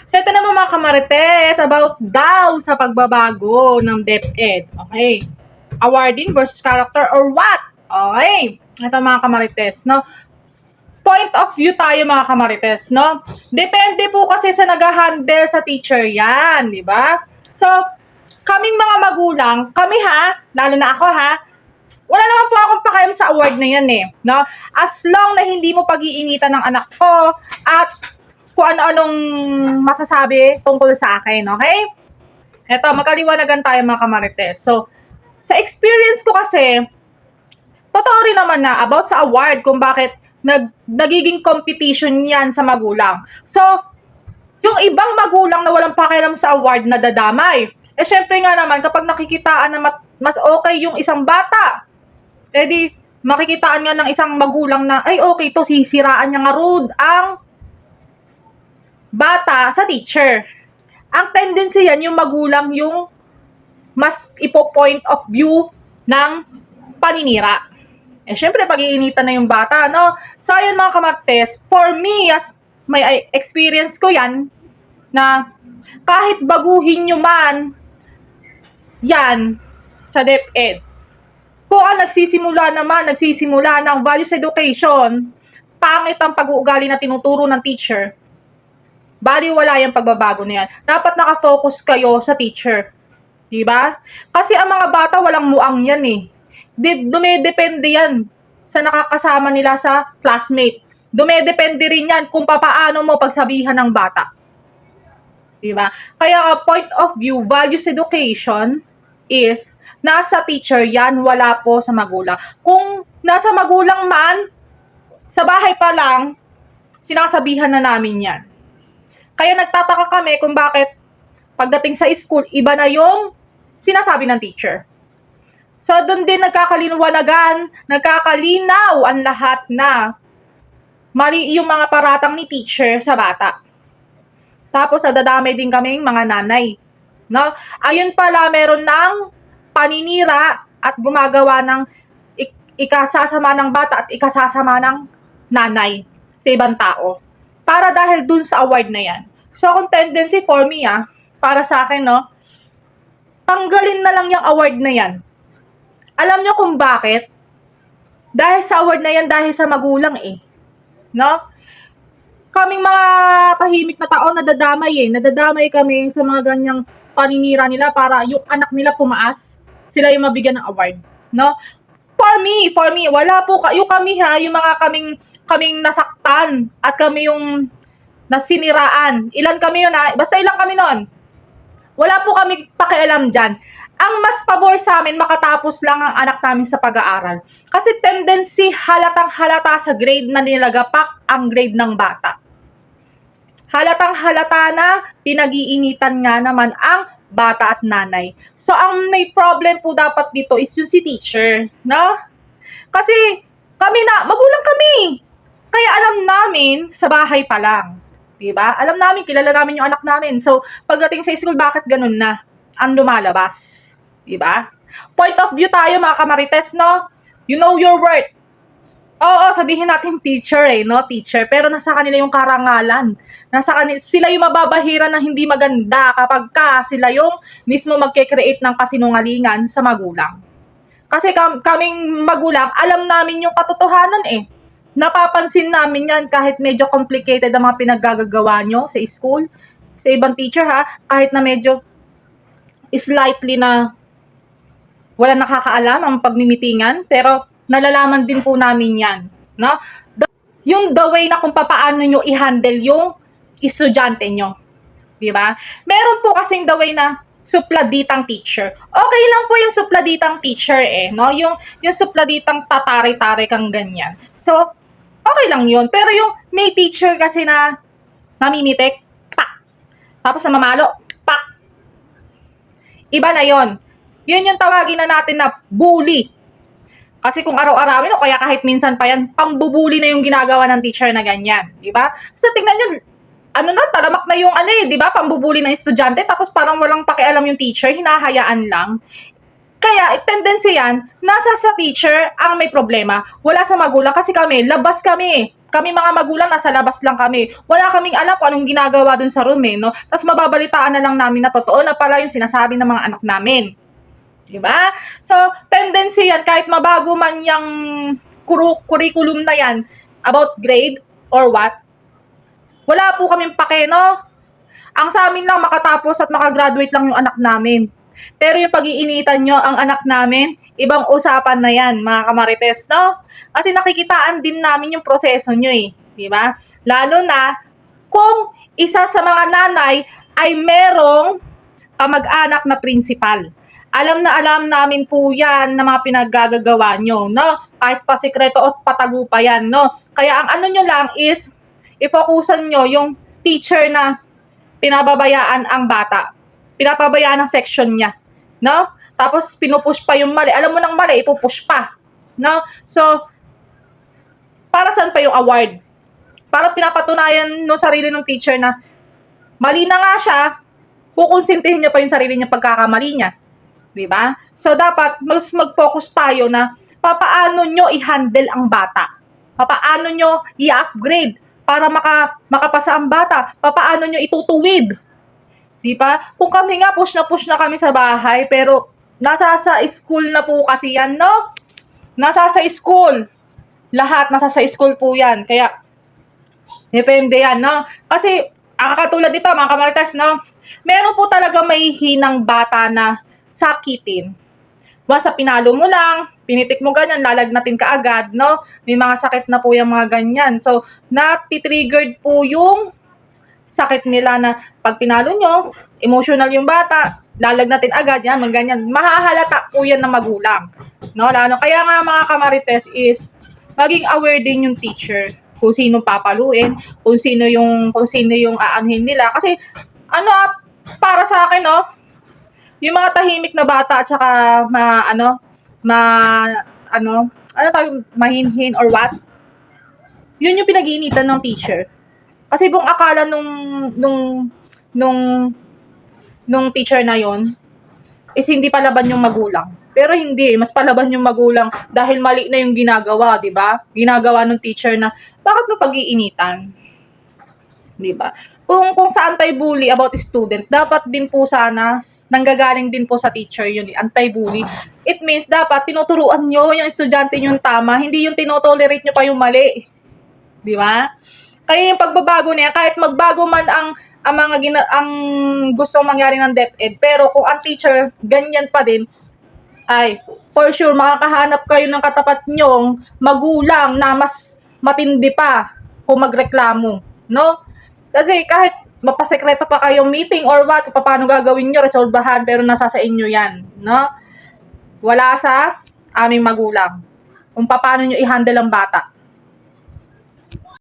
So, ito naman mga kamarites, about daw sa pagbabago ng DepEd. Okay. Awarding versus character or what? Okay. Ito mga kamarites, no? Point of view tayo mga kamarites, no? Depende po kasi sa nag-handle sa teacher yan, di ba? So, kaming mga magulang, kami ha, lalo na ako ha, wala naman po akong pakialam sa award na yan eh, no? As long na hindi mo pag-iinitan ng anak ko at kung ano-anong masasabi tungkol sa akin, okay? Eto, magkaliwanagan tayo mga kamarites. So, sa experience ko kasi, totoo rin naman na about sa award kung bakit nagiging competition yan sa magulang. So, yung ibang magulang na walang pakialam sa award na dadamay. Eh, syempre nga naman, kapag nakikitaan na mas okay yung isang bata, eh di, makikitaan nga ng isang magulang na, ay okay to, sisiraan niya nga rude ang bata sa teacher. Ang tendency yan, yung magulang yung mas ipo-point of view ng paninira. Eh, syempre, pag-iinitan na yung bata, no? So, ayun mga kamartes, for me, as may experience ko yan, na kahit baguhin nyo man yan sa DepEd, kung ang nagsisimula ng values education, pangit ang pag-uugali na tinuturo ng teacher, baliwala yung pagbabago na yan. Dapat nakafocus kayo sa teacher. Diba? Kasi ang mga bata walang muang yan eh. Dumedepende yan sa nakakasama nila sa classmate. Dumedepende rin yan kung papaano mo pagsabihan ng bata. Diba? Kaya point of view, values education is nasa teacher yan, wala po sa magulang. Kung nasa magulang man, sa bahay pa lang, sinasabihan na namin yan. Kaya nagtataka kami kung bakit pagdating sa school, iba na yung sinasabi ng teacher. So, doon din nagkakalinaw ang lahat na mali yung mga paratang ni teacher sa bata. Tapos, nadadamay din kaming mga nanay. No? Ayun pala, meron ng paninira at gumagawa ng ikasasama ng bata at ikasasama ng nanay sa ibang tao. Para dahil dun sa award na yan. So, kung tendency for me, para sa akin, no, tanggalin na lang yung award na yan. Alam nyo kung bakit? Dahil sa award na yan, dahil sa magulang eh. No? Kaming mga tahimik na tao, nadadamay kami sa mga ganyang paninira nila para yung anak nila pumaas, sila yung mabigyan ng award. No? For me, wala po kayo kami yung mga kaming nasaktan at kami yung nasiniraan. Ilan kami yun basta ilang kami nun. Wala po kami pakialam dyan. Ang mas pabor sa amin, makatapos lang ang anak namin sa pag-aaral. Kasi tendency, halatang halata sa grade na nilagapak ang grade ng bata. Halatang halata na pinag-iinitan nga naman ang bata at nanay. So, ang may problem po dapat dito is yung si teacher. No? Kasi magulang kami. Kaya alam namin sa bahay pa lang. Diba? Alam namin, kilala namin yung anak namin. So, pagdating sa school, bakit ganun na ang lumalabas? Diba? Point of view tayo, mga kamarites, no? You know your worth. Oo, sabihin natin teacher no? Teacher. Pero nasa kanila yung karangalan. Sila yung mababahira na hindi maganda kapag sila yung mismo magke-create ng kasinungalingan sa magulang. Kasi kaming magulang, alam namin yung katotohanan eh. Napapansin namin yan kahit medyo complicated ang mga pinaggagawa nyo sa school, sa ibang teacher kahit na medyo slightly na wala nakakaalam ang pagmimitingan, pero nalalaman din po namin yan. No? Yung the way na kung paano nyo i-handle yung estudyante nyo. Diba? Meron po kasing the way na supladitang teacher. Okay lang po yung supladitang teacher no? Yung supladitang tatari-tari kang ganyan. So, okay lang yun. Pero yung may teacher kasi na namimitik, pak. Tapos na mamalo, pak. Iba na yon. Yun yung tawagin na natin na bully. Kasi kung araw-arawin o kaya kahit minsan pa yan, pambubuli na yung ginagawa ng teacher na ganyan. Diba? So, tingnan nyo, talamak na yung diba? Pambubuli ng estudyante, tapos parang walang pakialam yung teacher, hinahayaan lang. Kaya, tendency yan, nasa sa teacher ang may problema. Wala sa magulang kasi labas kami. Kami mga magulang, nasa labas lang kami. Wala kaming alam kung anong ginagawa dun sa room, no? Tapos mababalitaan na lang namin na totoo na pala yung sinasabi ng mga anak namin. Diba? So, tendency yan, kahit mabago man yung curriculum na yan about grade or what, wala po kaming pake, no? Ang sa amin lang, makatapos at makagraduate lang yung anak namin. Pero yung pag-iinitan nyo ang anak namin, ibang usapan na yan, mga kamarites, no? Kasi nakikitaan din namin yung proseso nyo eh. Diba? Lalo na kung isa sa mga nanay ay merong mag-anak na principal. Alam na alam namin po yan na mga pinaggagawa nyo, no? Kahit pa sikreto o patago pa yan, no? Kaya ang ano nyo lang is, ipokusan nyo yung teacher na pinababayaan ang bata. Pinapabayaan ang section niya, no? Tapos pinupush pa yung mali. Alam mo nang mali, ipupush pa, no? So, para saan pa yung award? Para pinapatunayan no sarili ng teacher na mali na nga siya, kukonsintihin niya pa yung sarili niya pagkakamali niya. Diba? So, dapat mas mag-focus tayo na papaano nyo i-handle ang bata. Papaano nyo i-upgrade para makapasa ang bata. Papaano nyo itutuwid. Diba? Kung kami nga, push na kami sa bahay, pero nasa sa school na po kasi yan, no? Nasa sa school. Lahat nasa sa school po yan. Kaya, depende yan, no? Kasi, ang katulad dito, mga kamarites, no? Meron po talaga may hinang bata na sakitin. Basta pinalo mo lang, pinitik mo ganyan, lalagnatin ka agad, no? May mga sakit na po yung mga ganyan. So, natitriggered po yung sakit nila na pag pinalo nyo, emotional yung bata, lalagnatin agad yan, mga ganyan. Mahahalata po yan ng magulang. No? Lalo, kaya nga mga kamarites is, maging aware din yung teacher kung sino papaluin, kung sino yung aanhin nila. Kasi, para sa akin, no? Yung mga tahimik na bata at saka mahinhin or what, yun yung pinag-iinitan ng teacher. Kasi buong akala nung teacher na yon is hindi palaban yung magulang. Pero hindi, mas palaban yung magulang dahil mali na yung ginagawa, di ba? Ginagawa ng teacher na, bakit mo pag-iinitan? Di ba? Kung sa anti-bully about student, dapat din po sana, nanggagaling din po sa teacher yun, anti-bully. It means dapat tinuturuan nyo yung estudyante yung tama, hindi yung tinotolerate nyo pa yung mali. Di ba? Kaya yung pagbabago niya, kahit magbago man ang gustong mangyari ng DepEd, pero kung ang teacher ganyan pa din, ay for sure makakahanap kayo ng katapat nyong magulang na mas matindi pa kung magreklamo, no? Kasi kahit mapasekreto pa kayong meeting or what, paano gagawin nyo, resolbahan, pero nasa sa inyo yan, no? Wala sa aming magulang kung paano nyo i-handle ang bata.